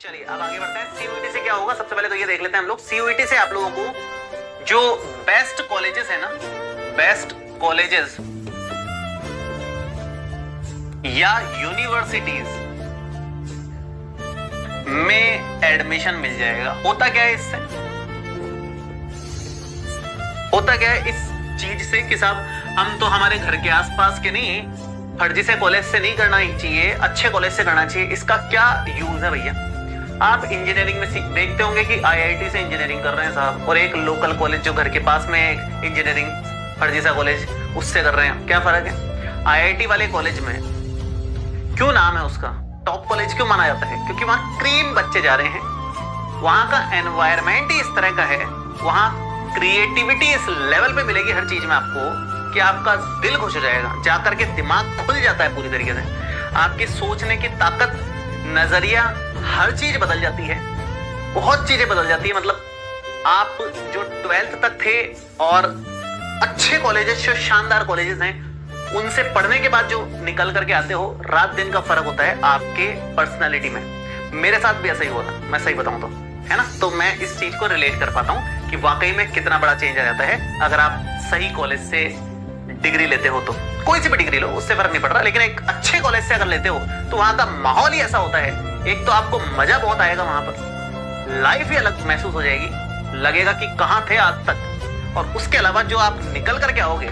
चलिए अब आगे बढ़ते हैं। सीयूईटी से क्या होगा, सबसे पहले तो ये देख लेते हैं हम लोग। सीयूईटी से आप लोगों को जो बेस्ट कॉलेजेस है ना, बेस्ट कॉलेजेस या यूनिवर्सिटीज में एडमिशन मिल जाएगा। होता क्या है इससे, होता क्या है इस चीज से कि साहब हम तो हमारे घर के आसपास के नहीं, फर्जी से कॉलेज से नहीं करना ही चाहिए, अच्छे कॉलेज से करना चाहिए। इसका क्या यूज है भैया? आप इंजीनियरिंग में देखते होंगे कि आईआईटी से इंजीनियरिंग कर रहे हैं साहब, और एक लोकल कॉलेज जो घर के पास में है इंजीनियरिंग फर्जी सा कॉलेज, उससे कर रहे हैं। क्या फर्क है? आईआईटी वाले कॉलेज में क्यों नाम है उसका टॉप कॉलेज क्यों माना जाता है? क्योंकि वहां क्रीम बच्चे जा रहे हैं, वहां का एनवायरमेंट ही इस तरह का है, वहां क्रिएटिविटी इस लेवल पे मिलेगी हर चीज में आपको कि आपका दिल खुश हो जाएगा, जाकर के दिमाग खुल जाता है पूरी तरीके से, आपकी सोचने की ताकत, नजरिया, हर चीज बदल जाती है, बहुत चीजें बदल जाती है। मतलब आप जो 12th तक थे और अच्छे कॉलेजेस, जो शानदार कॉलेजेस हैं, उनसे पढ़ने के बाद जो निकल करके आते हो, रात दिन का फर्क होता है आपके पर्सनालिटी में। मेरे साथ भी ऐसा ही हुआ था, मैं सही बताऊं तो, है ना। तो मैं इस चीज को रिलेट कर पाता हूं कि वाकई में कितना बड़ा चेंज आ जाता है अगर आप सही कॉलेज से डिग्री लेते हो। तो कोई सी भी डिग्री लो, उससे फर्क नहीं पड़ रहा, लेकिन एक अच्छे कॉलेज से अगर लेते हो तो वहां का माहौल ही ऐसा होता है। एक तो आपको मजा बहुत आएगा, वहां पर लाइफ ही अलग महसूस हो जाएगी, लगेगा कि कहां थे आज तक। और उसके अलावा जो आप निकल करके आओगे,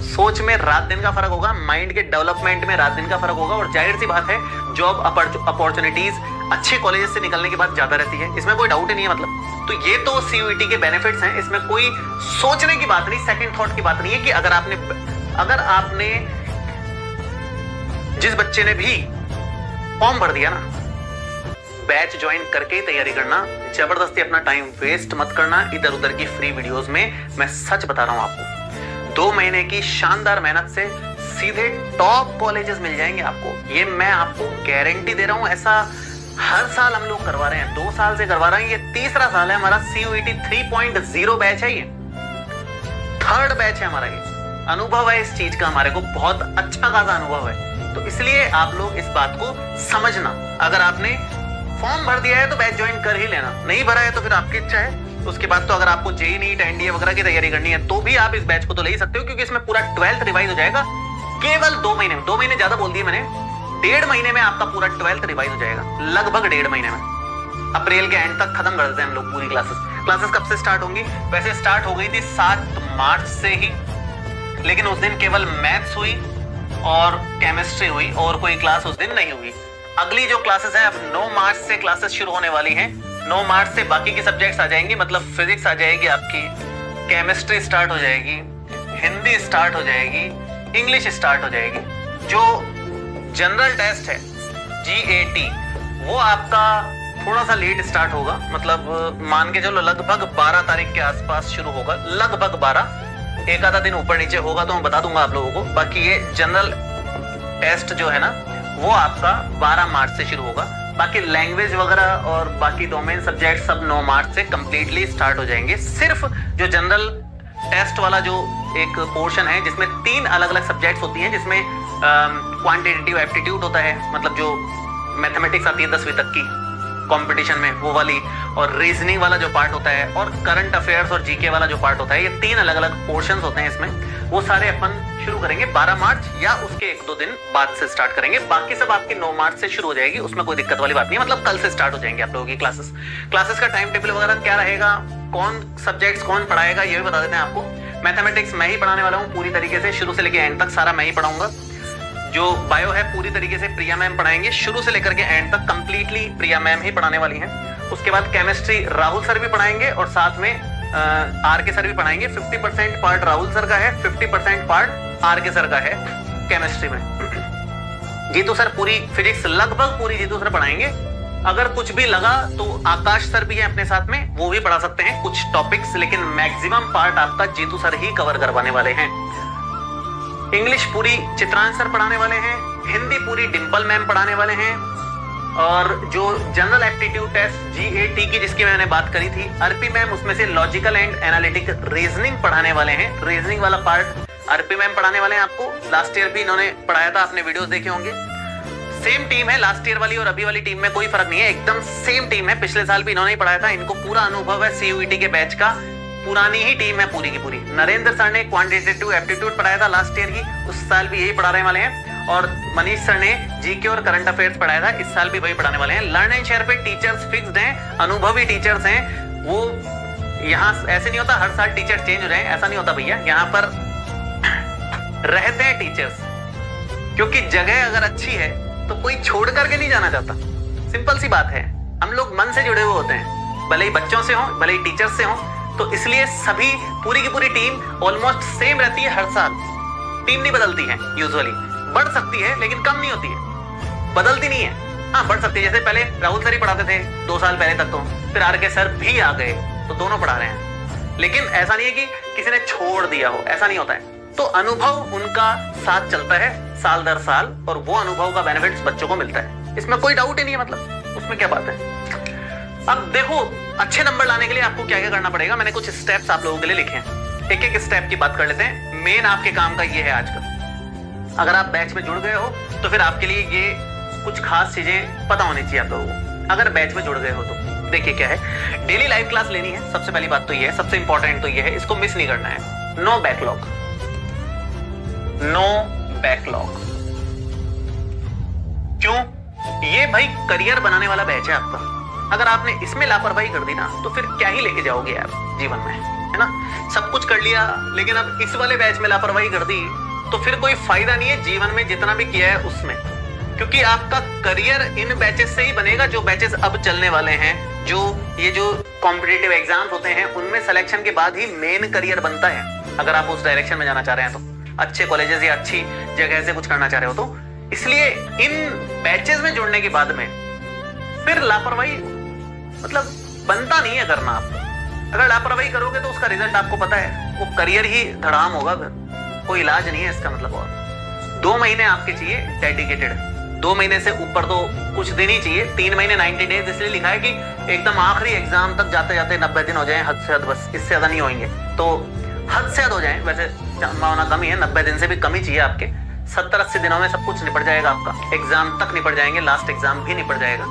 सोच में रात दिन का फर्क होगा, माइंड के डेवलपमेंट में रात दिन का फर्क होगा, और जाहिर सी बात है जॉब अपॉर्चुनिटीज अच्छे कॉलेज से निकलने के बाद ज्यादा रहती है, इसमें कोई डाउट ही नहीं है। मतलब तो ये तो सीयूईटी के बेनिफिट्स हैं, इसमें कोई सोचने की बात नहीं, सेकंड थॉट की बात नहीं है कि अगर आपने जिस बच्चे ने भी फॉर्म भर दिया ना, बैच ज्वाइन करके ही तैयारी करना, जबरदस्ती अपना टाइम वेस्ट मत करना इधर उधर की फ्री वीडियोस में। मैं सच बता रहा हूं आपको, 2 महीने की शानदार मेहनत से सीधे टॉप कॉलेजेस मिल जाएंगे आपको, ये मैं आपको गारंटी दे रहा हूं। ऐसा हर साल हम लोग करवा रहे हैं, 2 साल से करवा रहे हैं, ये 3रा साल है हमारा। सीयूईटी 3.0 बैच है, ये 3rd बैच है हमारा। ये अनुभव है इस चीज का, हमारे को बहुत अच्छा खासा अनुभव है। तो इसलिए आप लोग इस बात को समझना, अगर आपने फॉर्म भर दिया है तो बैच ज्वाइन कर ही लेना, नहीं भरा है तो फिर आपकी इच्छा है। उसके बाद तो अगर आपको जेई नीट एनडीए वगैरह की तैयारी करनी है तो भी आप इस बैच को तो ले ही सकते हो, क्योंकि इसमें पूरा 12th रिवाइज हो जाएगा केवल 2 महीने में। 2 महीने ज्यादा बोल दिए मैंने, 1.5 महीने में आपका पूरा 12th रिवाइज हो जाएगा, लगभग 1.5 महीने में। अप्रैल के एंड तक खत्म कर देते हैं हम लोग पूरी क्लासेस कब से स्टार्ट होंगी? वैसे स्टार्ट हो गई थी 7 मार्च से ही, लेकिन उस दिन केवल मैथ्स हुई और केमिस्ट्री हुई, और कोई क्लास उस दिन नहीं हुई। अगली जो क्लासेस हैं अब 9 मार्च से क्लासेस शुरू होने वाली हैं। 9 मार्च से बाकी के सब्जेक्ट्स आ जाएंगी, मतलब फिजिक्स आ जाएगी आपकी, केमिस्ट्री स्टार्ट हो जाएगी, हिंदी स्टार्ट हो जाएगी, इंग्लिश स्टार्ट हो जाएगी। जो जनरल टेस्ट है जीएटी, वो आपका थोड़ा सा लेट स्टार्ट होगा, मतलब मान के चलो लगभग 12 तारीख के आसपास शुरू होगा, लगभग 12, एक आधा दिन ऊपर नीचे होगा तो मैं बता दूंगा आप लोगों को। बाकी ये जनरल टेस्ट जो है ना, वो आपका 12 मार्च से शुरू होगा। बाकी लैंग्वेज वगैरह और बाकी डोमेन सब्जेक्ट सब 9 मार्च से कंप्लीटली स्टार्ट हो जाएंगे। सिर्फ जो जनरल टेस्ट वाला जो एक पोर्शन है, जिसमें 3 अलग अलग सब्जेक्ट्स होती हैं, जिसमें क्वांटिटेटिव एप्टीट्यूड होता है, मतलब जो मैथमेटिक्स आती है 10वीं तक की कंपटीशन में, वो वाली, और रीजनिंग वाला जो पार्ट होता है, और करंट अफेयर्स और जीके वाला जो पार्ट होता है, ये 3 अलग अलग पोर्शंस होते हैं इसमें। वो सारे अपन शुरू करेंगे 12 मार्च या उसके 1-2 दिन बाद से स्टार्ट करेंगे। बाकी सब आपकी 9 मार्च से शुरू हो जाएगी, उसमें कोई दिक्कत वाली बात नहीं है, मतलब कल से स्टार्ट हो जाएंगे आप लोगों की क्लासेस का टाइम टेबल वगैरह क्या रहेगा, कौन सब्जेक्ट्स कौन पढ़ाएगा, ये भी बता देते हैं आपको। मैथमेटिक्स मैं ही पढ़ाने वाला हूँ पूरी तरीके से, शुरू से लेकर एंड तक सारा मैं ही पढ़ाऊंगा। जो बायो है पूरी तरीके से प्रिया मैम पढ़ाएंगे, शुरू से लेकर के एंड तक कंप्लीटली प्रिया मैम ही पढ़ाने वाली हैं। उसके बाद केमिस्ट्री राहुल सर भी पढ़ाएंगे, और साथ में आर के सर भी पढ़ाएंगे। 50% पार्ट राहुल सर का है, 50% पार्ट आर के सर का है केमिस्ट्री में। जीतू सर पूरी फिजिक्स लगभग पूरी जीतू सर पढ़ाएंगे। अगर कुछ भी लगा तो आकाश सर भी है अपने साथ में, वो भी पढ़ा सकते हैं कुछ टॉपिक्स, लेकिन मैक्सिमम पार्ट आपका जीतू सर ही कवर करवाने वाले हैं। इंग्लिश पूरी चित्रांश सर पढ़ाने वाले हैं, हिंदी पूरी डिंपल मैम पढ़ाने वाले हैं, और जो जनरल एप्टीट्यूड टेस्ट जीएटी की जिसकी मैंने बात करी थी अर्पी मैम, उसमें से लॉजिकल एंड एनालिटिक रीजनिंग पढ़ाने वाले हैं। रीजनिंग वाला पार्ट अर्पी मैम पढ़ाने वाले हैं आपको, लास्ट ईयर भी इन्होंने पढ़ाया था, आपने वीडियोस देखे होंगे। सेम टीम है, लास्ट ईयर वाली और अभी वाली टीम में कोई फर्क नहीं है, एकदम सेम टीम है। पिछले साल भी इन्होंने ही पढ़ाया था, इनको पूरा अनुभव है सीयूईटी के बैच का, पुरानी ही टीम है पूरी की पूरी। नरेंद्र सर ने क्वांटिटेटिव एप्टीट्यूड पढ़ाया था लास्ट ईयर की, उस साल भी यही पढ़ाने वाले हैं। और मनीष सर ने जीके और करंट अफेयर्स पढ़ाया था, इस साल भी वही पढ़ाने वाले हैं। लर्न एंड शेयर पे टीचर्स फिक्स्ड हैं, अनुभवी टीचर्स हैं। वो यहाँ ऐसे नहीं होता हर साल टीचर चेंज हो जाए, ऐसा नहीं होता भैया। यहाँ पर रहते हैं टीचर्स, क्योंकि जगह अगर अच्छी है तो कोई छोड़ करके नहीं जाना चाहता। सिंपल सी बात है, हम लोग मन से जुड़े हुए होते हैं, भले ही बच्चों से हो भले ही टीचर्स से हो। तो इसलिए सभी पूरी की पूरी टीम ऑलमोस्ट सेम रहती है हर साल। टीम नहीं बदलती है यूजुअली, बढ़ सकती है लेकिन कम नहीं होती है, बदलती नहीं है। हाँ बढ़ सकती है, जैसे पहले राहुल सर ही पढ़ाते थे 2 साल पहले तक, तो फिर आर.के. सर भी आ गए तो दोनों पढ़ा रहे हैं। लेकिन ऐसा नहीं है कि किसी ने छोड़ दिया हो, ऐसा नहीं होता है। तो अनुभव उनका साथ चलता है साल दर साल, और वो अनुभव का बेनिफिट्स बच्चों को मिलता है, इसमें कोई डाउट ही नहीं है। मतलब उसमें क्या बात है। अब देखो अच्छे नंबर लाने के लिए आपको क्या क्या करना पड़ेगा, मैंने कुछ स्टेप्स आप लोगों के लिए लिखे हैं। एक एक स्टेप की बात कर लेते हैं। मेन आपके काम का ये है आज का, अगर आप बैच में जुड़ गए हो तो फिर आपके लिए ये कुछ खास चीजें पता होनी चाहिए आप लोगों को। अगर बैच में जुड़ गए हो तो देखिए क्या है, डेली लाइव क्लास लेनी है। सबसे पहली बात तो ये है, सबसे इंपॉर्टेंट तो ये है, इसको मिस नहीं करना है। No backlog, no backlog. क्यों? ये भाई करियर बनाने वाला बैच है आपका। अगर आपने इसमें लापरवाही कर दी ना तो फिर क्या ही लेके जाओगे आप जीवन में, है ना। सब कुछ कर लिया लेकिन अब इस वाले बैच में लापरवाही कर दी तो फिर कोई फायदा नहीं है जीवन में जितना भी किया है उसमें, क्योंकि आपका करियर इन बैचेस से ही बनेगा जो बैचेस अब चलने वाले हैं। जो ये जो कॉम्पिटिटिव एग्जाम्स होते हैं उनमें सिलेक्शन के बाद ही मेन करियर बनता है। अगर आप उस डायरेक्शन में जाना चाह रहे हैं तो, अच्छे कॉलेजेस या अच्छी जगह से कुछ करना चाह रहे हो तो, इसलिए इन बैचेस में जुड़ने के बाद में फिर लापरवाही मतलब बनता नहीं है करना आपको। अगर लापरवाही करोगे तो उसका रिजल्ट आपको पता है, वो करियर ही धड़ाम होगा, फिर कोई इलाज नहीं है इसका मतलब। और 2 महीने आपके चाहिए डेडिकेटेड, 2 महीने से ऊपर तो कुछ दिन ही चाहिए। 3 महीने 90 डेज इसलिए लिखा है कि एकदम आखिरी एग्जाम तक जाते जाते 90 दिन हो जाए हद से हद, बस इससे ज्यादा नहीं होंगे तो हद से हद हो जाए। वैसे संभावना कम ही है, 90 दिन से भी कम ही चाहिए आपके। 70-80 दिनों में सब कुछ निपट जाएगा आपका, एग्जाम तक निपट जाएंगे, लास्ट एग्जाम भी निपट जाएगा।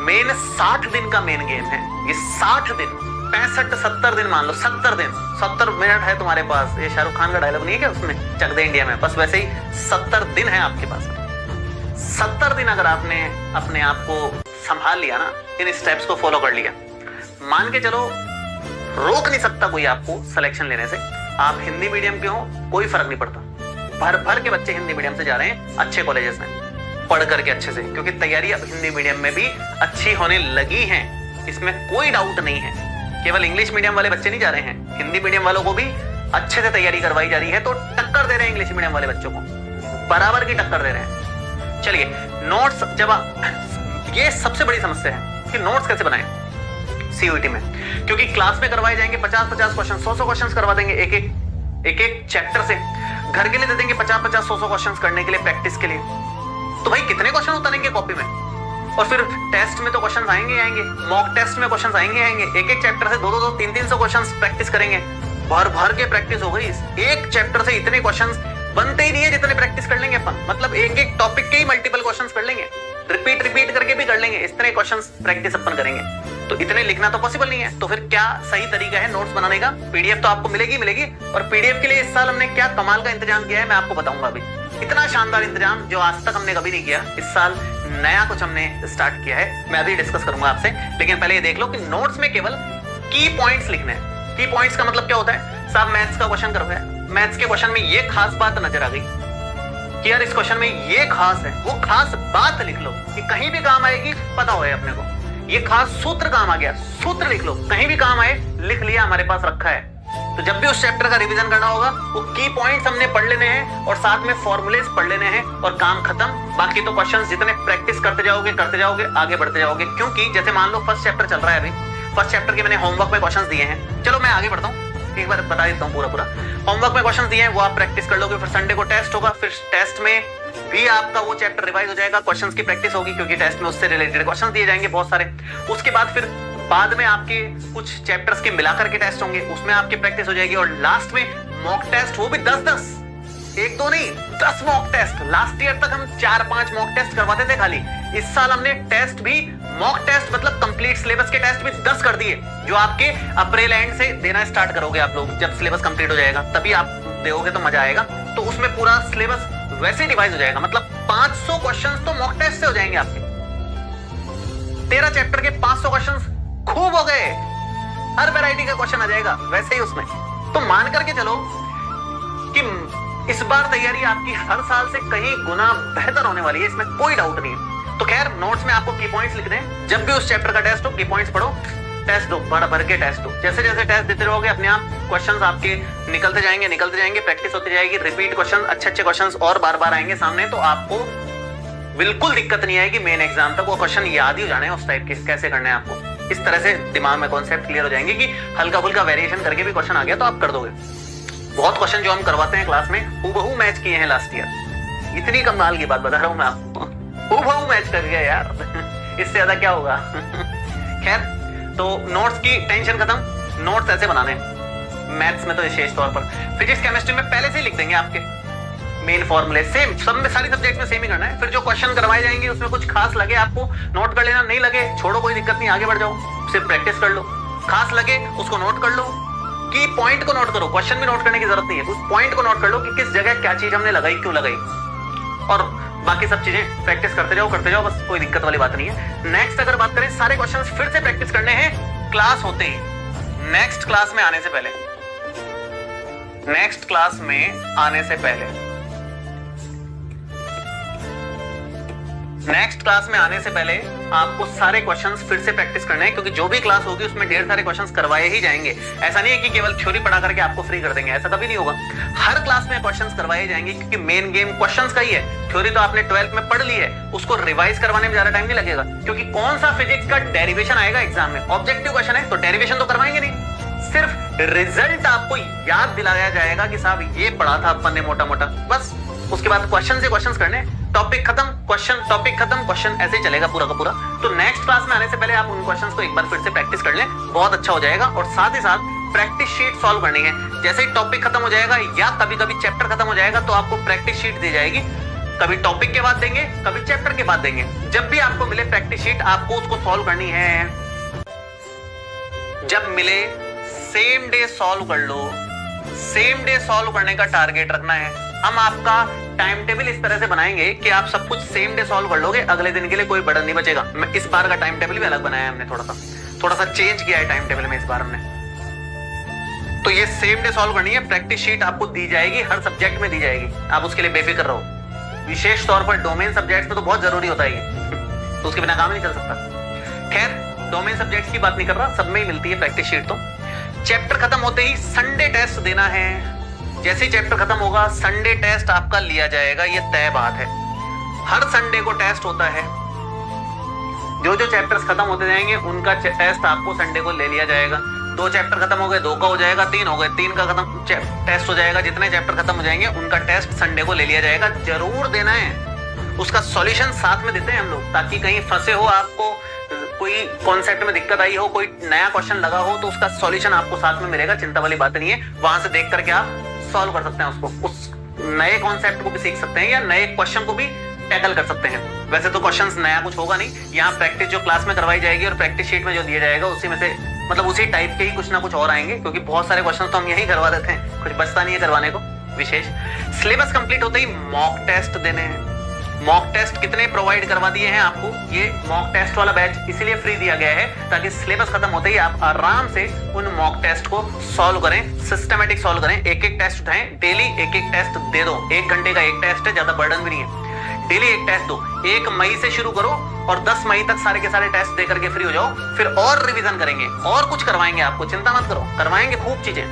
मेन 60 दिन का मेन गेम है ये। 60 दिन, 65-70 दिन मान लो, 70 दिन, 70 मिनट है तुम्हारे पास। ये शाहरुख खान का डायलॉग नहीं है क्या उसमें, चक दे इंडिया में, बस वैसे ही 70 दिन है आपके पास। 70 दिन अगर आपने अपने आप को संभाल लिया ना, इन स्टेप्स को फॉलो कर लिया, मान के चलो रोक नहीं सकता कोई आपको सिलेक्शन लेने से। आप हिंदी मीडियम के हो कोई फर्क नहीं पड़ता, भर भर के बच्चे हिंदी मीडियम से जा रहे हैं अच्छे कॉलेजेस में पढ़ करके अच्छे से, क्योंकि तैयारी अब हिंदी मीडियम में भी अच्छी होने लगी है, इसमें कोई डाउट नहीं है। केवल इंग्लिश मीडियम वाले बच्चे नहीं जा रहे हैं, हिंदी मीडियम वालों को भी अच्छे से तैयारी करवाई जा रही है। तो टक्कर दे रहे हैं इंग्लिश मीडियम वाले बच्चों को, बराबर की टक्कर दे रहे हैं। चलिए नोट्स, जब ये सबसे बड़ी समस्या है कि नोट्स कैसे बनाएं सीयूईटी में, क्योंकि क्लास में करवाए जाएंगे 50-50 क्वेश्चन, 100-100 क्वेश्चन करवा देंगे एक एक चैप्टर से। घर के लिए दे देंगे 50-50, 100-100 क्वेश्चन करने के लिए, प्रैक्टिस के लिए। तो भाई कितने क्वेश्चन उतारेंगे कॉपी में, और फिर टेस्ट में तो क्वेश्चन आएंगे, मॉक टेस्ट में क्वेश्चन आएंगे। एक चैप्टर से 200-200, 300 क्वेश्चन प्रैक्टिस करेंगे, भर भर के प्रैक्टिस हो गई। एक चैप्टर से इतने क्वेश्चन बनते ही नहीं है जितने प्रैक्टिस कर लेंगे अपन, मतलब एक टॉपिक के ही मल्टीपल क्वेश्चन कर लेंगे, रिपीट करके भी कर लेंगे, इतने क्वेश्चन प्रैक्टिस अपन करेंगे। तो इतने लिखना तो पॉसिबल नहीं है। तो फिर क्या सही तरीका है नोट्स बनाने का? पीडीएफ तो आपको मिलेगी, और पीडीएफ के लिए इस साल हमने क्या कमाल का इंतजाम किया है मैं आपको बताऊंगा अभी। इतना शानदार इंतजाम जो आज तक हमने कभी नहीं किया, इस साल नया कुछ हमने स्टार्ट किया है, मैं अभी डिस्कस करूंगा आपसे। लेकिन पहले ये देख लो कि नोट्स में केवल की पॉइंट्स लिखने हैं। की पॉइंट्स का मतलब क्या होता है? साहब मैथ्स का क्वेश्चन करो, मैथ्स के क्वेश्चन में ये खास बात नजर आ गई कि यार इस क्वेश्चन में ये खास है, वो खास बात लिख लो कि कहीं भी काम आएगी, पता होए अपने को। ये खास सूत्र काम आ गया, सूत्र लिख लो, कहीं भी काम आए लिख लिया, हमारे पास रखा है। तो जब भी उस चैप्टर का रिवीजन करना होगा वो की पॉइंट्स हमने पढ़ लेने हैं और साथ में फॉर्मूलेस पढ़ लेने हैं और काम खत्म। बाकी तो क्वेश्चंस जितने प्रैक्टिस करते जाओगे आगे बढ़ते जाओगे। क्योंकि जैसे मान लो फर्स्ट चैप्टर चल रहा है, अभी फर्स्ट चैप्टर के मैंने होमवर्क में क्वेश्चंस दिए हैं। चलो मैं आगे बढ़ता हूँ, एक बार बता देता हूँ पूरा होमवर्क में क्वेश्चंस दिए हैं, वो आप प्रैक्टिस कर लोगे। फिर संडे को टेस्ट होगा, फिर टेस्ट में भी आपका वो चैप्टर रिवाइज हो जाएगा, क्वेश्चंस की प्रैक्टिस होगी क्योंकि टेस्ट में उससे रिलेटेड क्वेश्चंस दिए जाएंगे बहुत सारे। उसके बाद फिर बाद में आपके कुछ चैप्टर्स के मिलाकर के टेस्ट होंगे, उसमें आपकी प्रैक्टिस हो जाएगी। और लास्ट में मॉक टेस्ट, वो भी 10-10 एक दो नहीं 10 मॉक टेस्ट। लास्ट ईयर तक हम 4-5 मॉक टेस्ट करवाते थे खाली। इस साल हमने टेस्ट भी मॉक टेस्ट मतलब कंप्लीट सिलेबस के टेस्ट भी 10 कर दिए, जो आपके अप्रैल एंड से देना स्टार्ट करोगे आप लोग। जब सिलेबस कंप्लीट हो जाएगा तभी आप दोगे तो मजा आएगा। तो उसमें पूरा सिलेबस वैसे रिवाइज हो जाएगा, मतलब 500 क्वेश्चंस तो मॉक टेस्ट से हो जाएंगे आपके। 13 चैप्टर के 500 क्वेश्चंस खूब हो गए, हर वैरायटी का क्वेश्चन आ जाएगा वैसे ही उसमें। तो मान करके चलो कि इस बार तैयारी आपकी हर साल से कहीं गुना बेहतर होने वाली है, इसमें कोई डाउट नहीं है। तो खैर नोट्स में आपको की पॉइंट्स लिख दें, जब भी उस चैप्टर का टेस्ट हो की पॉइंट्स पढ़ो, टेस्ट दो, भर के टेस्ट दो। जैसे जैसे टेस्ट देते रहोगे अपने आप क्वेश्चंस आपके निकलते जाएंगे, प्रैक्टिस होती जाएगी, रिपीट क्वेश्चन, अच्छे क्वेश्चंस और बार बार आएंगे सामने, तो आपको बिल्कुल दिक्कत नहीं आएगी। मेन एग्जाम तक वो क्वेश्चन याद ही हो जाने हैं उस टाइप के, कैसे करने हैं आपको। इस तरह से दिमाग में कॉन्सेप्ट क्लियर हो जाएंगे कि हल्का फुल्का वेरिएशन करके भी क्वेश्चन आ गया तो आप कर दोगे। बहुत क्वेश्चन जो हम करवाते हैं क्लास में हूबहू मैच किए हैं लास्ट ईयर। इतनी कमाल की बात बता रहा हूं मैं आपको, हूबहू मैच कर गया यार। इससे ज्यादा क्या होगा। खैर तो नोट्स की टेंशन खत्म। नोट्स ऐसे बनाने मैथ्स में तो विशेष तौर पर, फिजिक्स केमिस्ट्री में पहले से ही लिख देंगे आपके मेन फॉर्मूले, सेम सब में, सारी सब्जेक्ट में सेम ही करना है। फिर जो क्वेश्चन करवाए जाएंगे उसमें कुछ खास लगे आपको नोट कर लेना, नहीं लगे छोड़ो, कोई दिक्कत नहीं, आगे बढ़ जाओ, सिर्फ प्रैक्टिस कर लो। खास लगे उसको नोट कर लो, की पॉइंट को नोट करो, क्वेश्चन भी नोट करने की जरूरत नहीं है, उस पॉइंट को नोट कर लो कि किस जगह क्या चीज हमने लगाई, क्यों लगाई, और बाकी सब चीजें प्रैक्टिस करते जाओ, बस कोई दिक्कत वाली बात नहीं है। नेक्स्ट अगर बात करें, सारे क्वेश्चंस फिर से प्रैक्टिस करने हैं क्लास होते ही, नेक्स्ट क्लास में आने से पहले, नेक्स्ट क्लास में आने से पहले, नेक्स्ट क्लास में आने से पहले आपको सारे क्वेश्चंस फिर से प्रैक्टिस करने हैं, क्योंकि जो भी क्लास होगी उसमें ढेर सारे क्वेश्चंस करवाए ही जाएंगे। ऐसा नहीं है कि केवल थ्योरी पढ़ा करके आपको फ्री कर देंगे, ऐसा कभी नहीं होगा। हर क्लास में क्वेश्चंस करवाए जाएंगे, क्योंकि मेन गेम क्वेश्चंस का ही है। थ्योरी तो आपने 12th में पढ़ ली है, उसको रिवाइज करवाने में ज्यादा टाइम नहीं लगेगा, क्योंकि कौन सा फिजिक्स का डेरिवेशन आएगा एग्जाम में, ऑब्जेक्टिव क्वेश्चन है तो डेरिवेशन तो करवाएंगे नहीं, सिर्फ रिजल्ट आपको याद दिलाया जाएगा कि साहब ये पढ़ा था अपन ने मोटा मोटा, बस। उसके बाद क्वेश्चन से क्वेश्चन करने, टॉपिक खत्म, क्वेश्चन, टॉपिक खत्म, क्वेश्चन, ऐसे ही चलेगा पूरा का पूरा। तो नेक्स्ट क्लास में आने से पहले आप उन क्वेश्चंस को एक बार फिर से प्रैक्टिस कर लें, बहुत अच्छा हो जाएगा। और साथ ही साथ प्रैक्टिस शीट सॉल्व करनी है। जैसे ही टॉपिक खत्म हो जाएगा या कभी कभी चैप्टर खत्म हो जाएगा तो आपको प्रैक्टिस शीट दी जाएगी, कभी टॉपिक के बाद देंगे, कभी चैप्टर के बाद देंगे। जब भी आपको मिले प्रैक्टिस शीट, आपको उसको सॉल्व करनी है। जब मिले सेम डे सॉल्व कर लो, सेम डे सॉल्व करने का टारगेट रखना है। हम आपका टाइम टेबल इस तरह से बनाएंगे कि आप सब कुछ सेम डे सॉल्व कर लोगे, अगले दिन के लिए कोई बर्डन नहीं बचेगा। इस बार का टाइम टेबल भी अलग बनाया है हमने, थोड़ा सा चेंज किया है टाइम टेबल में इस बार हमने। तो ये सेम डे सॉल्व करनी है। प्रैक्टिस शीट आपको दी जाएगी, हर सब्जेक्ट में दी जाएगी, आप उसके लिए बेफिक्र रहो। विशेष तौर पर डोमेन सब्जेक्ट में तो बहुत जरूरी होता है, तो उसके बिना काम नहीं चल सकता। खैर डोमेन सब्जेक्ट्स की बात नहीं कर रहा, सब में ही मिलती है प्रैक्टिस शीट। तो चैप्टर खत्म होते ही संडे टेस्ट देना है। जैसे ही चैप्टर खत्म होगा संडे टेस्ट आपका लिया जाएगा, ये तय बात है। हर संडे को टेस्ट होता है, जो जो चैप्टर्स खत्म होते जाएंगे उनका टेस्ट आपको संडे को ले लिया जाएगा। 2 चैप्टर खत्म हो गए, 2 का हो जाएगा, 3 हो गए, 3 का खत्म टेस्ट हो जाएगा। जितने चैप्टर खत्म हो जाएंगे उनका टेस्ट संडे को ले लिया जाएगा, जरूर देना है। उसका सॉल्यूशन साथ में देते हैं हम लोग, ताकि कहीं फंसे हो, आपको कोई कॉन्सेप्ट में दिक्कत आई हो, कोई नया क्वेश्चन लगा हो, तो उसका सॉल्यूशन आपको साथ में मिलेगा। चिंता वाली बात नहीं है, वहां से देख करके आप सॉल्व कर सकते हैं उसको, उस नए कॉन्सेप्ट को भी सीख सकते हैं या नए क्वेश्चन को भी टैकल कर सकते हैं। वैसे तो क्वेश्चंस नया कुछ होगा नहीं, यहाँ प्रैक्टिस जो क्लास में करवाई जाएगी और प्रैक्टिस शीट में जो दिया जाएगा उसी में से, मतलब उसी टाइप के ही कुछ ना कुछ और आएंगे, क्योंकि बहुत सारे क्वेश्चन तो हम यही करवा देते हैं, कुछ बचता नहीं है करवाने को विशेष। सिलेबस कंप्लीट होते ही मॉक टेस्ट देने हैं। मॉक टेस्ट कितने प्रोवाइड करवा दिए हैं आपको, ये मॉक टेस्ट वाला बैच इसलिए फ्री दिया गया है ताकि सिलेबस खत्म होते ही आप आराम से उन मॉक टेस्ट को सॉल्व करें, सिस्टमैटिक सॉल्व करें। एक एक टेस्ट उठाएं, डेली एक एक टेस्ट दे दो। 1 घंटे का एक टेस्ट है, ज्यादा बर्डन भी नहीं है। डेली एक टेस्ट दो, 1 मई से शुरू करो और 10 मई तक सारे के सारे टेस्ट दे करके फ्री हो जाओ। फिर और रिवीजन करेंगे और कुछ करवाएंगे आपको, चिंता मत करो, करवाएंगे खूब चीजें।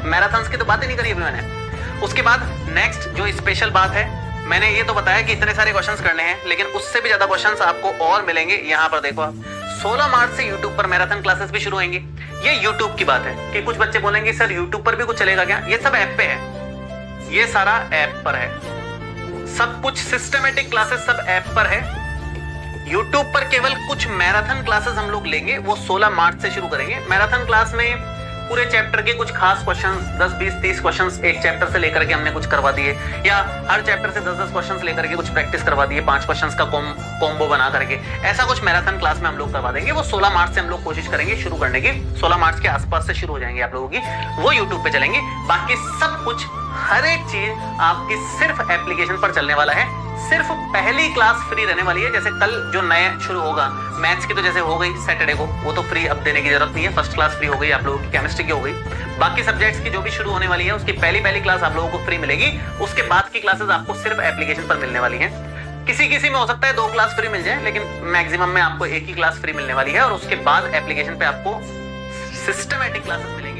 मैराथन की तो बात ही नहीं करी अभी मैंने। उसके बाद नेक्स्ट जो स्पेशल बात है, मैंने ये तो बताया कि इतने सारे क्वेश्चंस करने हैं, लेकिन उससे भी ज्यादा क्वेश्चंस आपको और मिलेंगे। यहाँ पर देखो आप, 16 मार्च से YouTube पर मैराथन क्लासेस भी शुरू होंगी। ये YouTube की बात है कि कुछ बच्चे बोलेंगे सर YouTube पर भी कुछ चलेगा क्या? ये सब ऐप पे है, ये सारा ऐप पर है, सब कुछ सिस्टमेटिक क्लासेस सब ऐप पर है। YouTube पर केवल कुछ मैराथन क्लासेस हम लोग लेंगे, वो 16 मार्च से शुरू करेंगे। मैराथन क्लास में पूरे चैप्टर के कुछ खास क्वेश्चंस 10 20 30 क्वेश्चंस एक चैप्टर से लेकर के हमने कुछ करवा दिए, या हर चैप्टर से 10 10 क्वेश्चंस लेकर के कुछ प्रैक्टिस करवा दिए, 5 क्वेश्चंस का कॉम्बो बना करके, ऐसा कुछ मैराथन क्लास में हम लोग करवा देंगे। वो 16 मार्च से हम लोग कोशिश करेंगे शुरू करने की, 16 मार्च के आसपास से शुरू हो जाएंगे आप लोगों की, वो यूट्यूब पे चलेंगे। बाकी सब कुछ हर एक चीज आपकी सिर्फ एप्लीकेशन पर चलने वाला है। सिर्फ पहली क्लास फ्री रहने वाली है। जैसे कल जो नया शुरू होगा मैथ्स की, तो जैसे हो गई सैटरडे को, वो तो फ्री अब देने की जरूरत नहीं है, फर्स्ट क्लास फ्री हो गई आप लोगों की, केमिस्ट्री की हो गई। बाकी सब्जेक्ट्स की जो भी शुरू होने वाली है उसकी पहली क्लास आप लोगों को फ्री मिलेगी। उसके बाद की क्लासेस आपको सिर्फ एप्लीकेशन पर मिलने वाली है। किसी किसी में हो सकता है 2 क्लास फ्री मिल जाए, लेकिन मैक्सिमम में आपको एक ही क्लास फ्री मिलने वाली है, और उसके बाद एप्लीकेशन पे आपको सिस्टमैटिक क्लासेस मिलेंगी।